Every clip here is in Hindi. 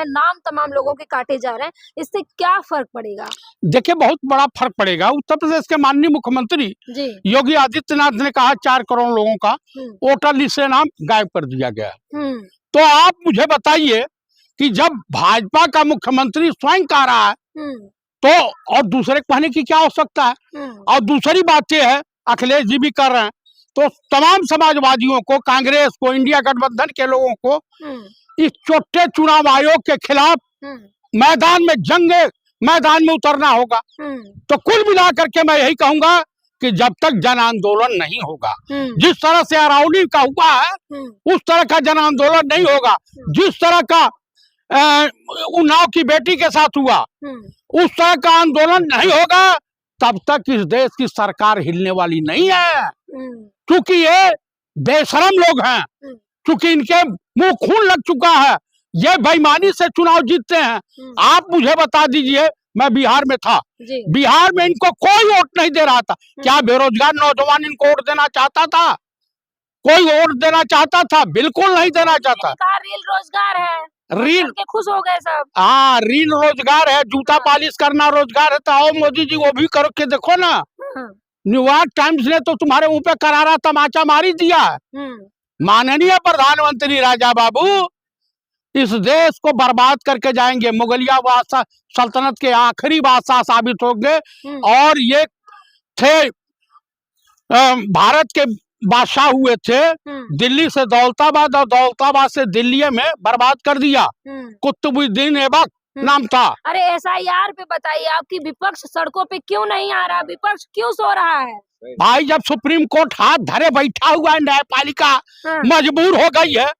है, नाम तमाम लोगों के काटे जा रहे हैं, इससे क्या फर्क पड़ेगा? देखिए, बहुत बड़ा फर्क पड़ेगा। उत्तर प्रदेश के माननीय मुख्यमंत्री जी। योगी आदित्यनाथ ने कहा 4 करोड़ लोगों का वोटर लिस्ट से नाम गायब कर दिया गया। तो आप मुझे बताइए कि जब भाजपा का मुख्यमंत्री स्वयं कह रहा है तो और दूसरे कहने की क्या आवश्यकता है? और दूसरी बात यह है, अखिलेश जी भी कर रहे हैं, तो तमाम समाजवादियों को, कांग्रेस को, इंडिया गठबंधन के लोगों को इस छोटे चुनाव आयोग के खिलाफ मैदान में उतरना होगा। तो कुल मिलाकर के मैं यही कहूंगा कि जब तक जन आंदोलन नहीं होगा, जिस तरह से अरावली का हुआ है उस तरह का जन आंदोलन नहीं होगा, जिस तरह का उन्नाव की बेटी के साथ हुआ उस तरह का आंदोलन नहीं होगा, तब तक इस देश की सरकार हिलने वाली नहीं है। क्योंकि ये बेशरम लोग हैं, क्योंकि इनके मुंह खून लग चुका है, ये बेईमानी से चुनाव जीतते हैं। आप मुझे बता दीजिए, मैं बिहार में था, बिहार में इनको कोई वोट नहीं दे रहा था। क्या बेरोजगार नौजवान इनको वोट देना चाहता था? कोई वोट देना चाहता था? बिल्कुल नहीं देना चाहता। रील रोजगार है, रील के खुश हो गए सब। हाँ, रील रोजगार है, जूता पालिश करना रोजगार है। तो आओ मोदी जी, वो भी करो के देखो ना। न्यूयॉर्क टाइम्स ने तो तुम्हारे मुंह पे करारा तमाचा मारी दिया है। माननीय प्रधानमंत्री राजा बाबू इस देश को बर्बाद करके जाएंगे, मुगलिया सल्तनत के आखिरी बादशाह साबित होंगे। और ये थे भारत के बादशाह हुए थे, दिल्ली से दौलताबाद और दौलताबाद से दिल्ली में बर्बाद कर दिया। कुतुबुद्दीन ऐबक नाम था। अरे SIR पे बताइए, आपकी विपक्ष सड़कों पे क्यों नहीं आ रहा? विपक्ष क्यों सो रहा है? भाई, जब सुप्रीम कोर्ट हाथ धरे बैठा हुआ है, न्यायपालिका मजबूर हो गई है,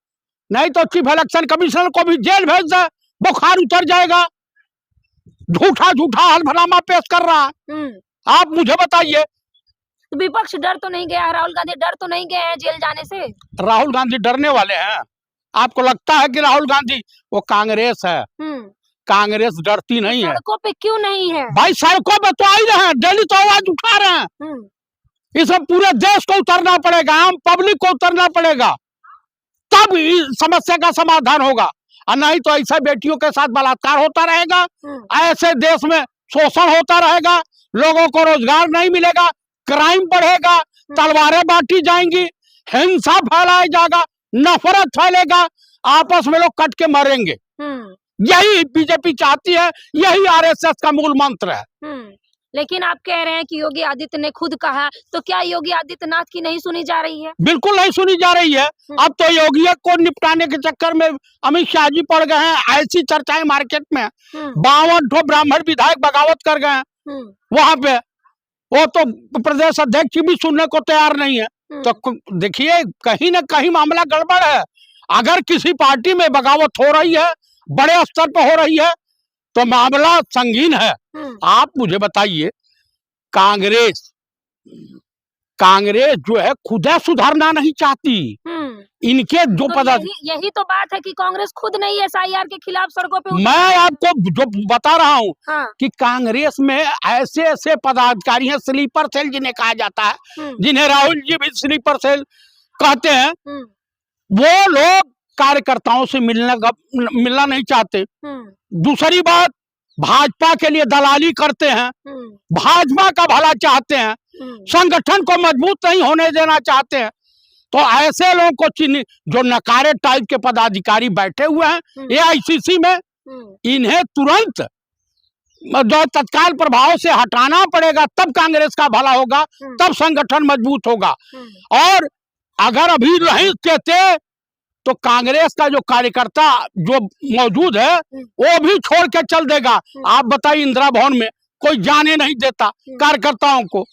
नहीं तो चीफ इलेक्शन कमिश्नर को भी जेल भेज दे, बुखार उतर जाएगा। झूठा हलफनामा पेश कर रहा है। आप मुझे बताइए, विपक्ष डर तो नहीं गया? राहुल गांधी डर तो नहीं गए हैं जेल जाने से? राहुल गांधी डरने वाले हैं? आपको लगता है कि राहुल गांधी, वो कांग्रेस है, कांग्रेस डरती नहीं है। सड़कों पे क्यों नहीं है? भाई, सड़कों पे तो आ ही रहे हैं, डेली तो आवाज उठा रहे हैं। इसमें पूरे देश को उतरना पड़ेगा, आम पब्लिक को उतरना पड़ेगा, तब इस समस्या का समाधान होगा। और नहीं तो ऐसे बेटियों के साथ बलात्कार होता रहेगा, ऐसे देश में शोषण होता रहेगा, लोगों को रोजगार नहीं मिलेगा, क्राइम बढ़ेगा, तलवारें बांटी जाएंगी, हिंसा फैलाया जाएगा, नफरत फैलेगा, आपस में लोग कट के मरेंगे। यही बीजेपी चाहती है, यही RSS का मूल मंत्र है। लेकिन आप कह रहे हैं कि योगी आदित्य ने खुद कहा, तो क्या योगी आदित्यनाथ की नहीं सुनी जा रही है? बिल्कुल नहीं सुनी जा रही है। अब तो योगी को निपटाने के चक्कर में अमित शाह जी पड़ गए हैं। ऐसी चर्चाएं मार्केट में, 52 ब्राह्मण विधायक बगावत कर गए हैं वहां पे, वो तो प्रदेश अध्यक्ष भी सुनने को तैयार नहीं है। तो देखिए, कहीं ना कहीं मामला गड़बड़ है। अगर किसी पार्टी में बगावत हो रही है, बड़े स्तर पर हो रही है, तो मामला संगीन है। आप मुझे बताइए, कांग्रेस जो है खुद सुधारना नहीं चाहती। इनके जो यही तो बात है कि कांग्रेस खुद नहीं SIR के खिलाफ सड़कों पे। मैं आपको जो बता रहा हूँ कि कांग्रेस में ऐसे पदाधिकारी हैं, स्लीपर सेल जिन्हें कहा जाता है, जिन्हें राहुल जी भी स्लीपर सेल कहते हैं, वो लोग कार्यकर्ताओं से मिलना नहीं चाहते। दूसरी बात, भाजपा के लिए दलाली करते हैं, भाजपा का भला चाहते हैं, संगठन को मजबूत नहीं होने देना चाहते हैं। तो ऐसे लोगों को जो नकारे टाइप के पदाधिकारी बैठे हुए हैं AICC में, इन्हें तुरंत जो तत्काल प्रभाव से हटाना पड़ेगा, तब कांग्रेस का भला होगा, तब संगठन मजबूत होगा। और अगर अभी नहीं कहते तो कांग्रेस का जो कार्यकर्ता जो मौजूद है वो भी छोड़ के चल देगा। आप बताइए, इंदिरा भवन में कोई जाने नहीं देता कार्यकर्ताओं को,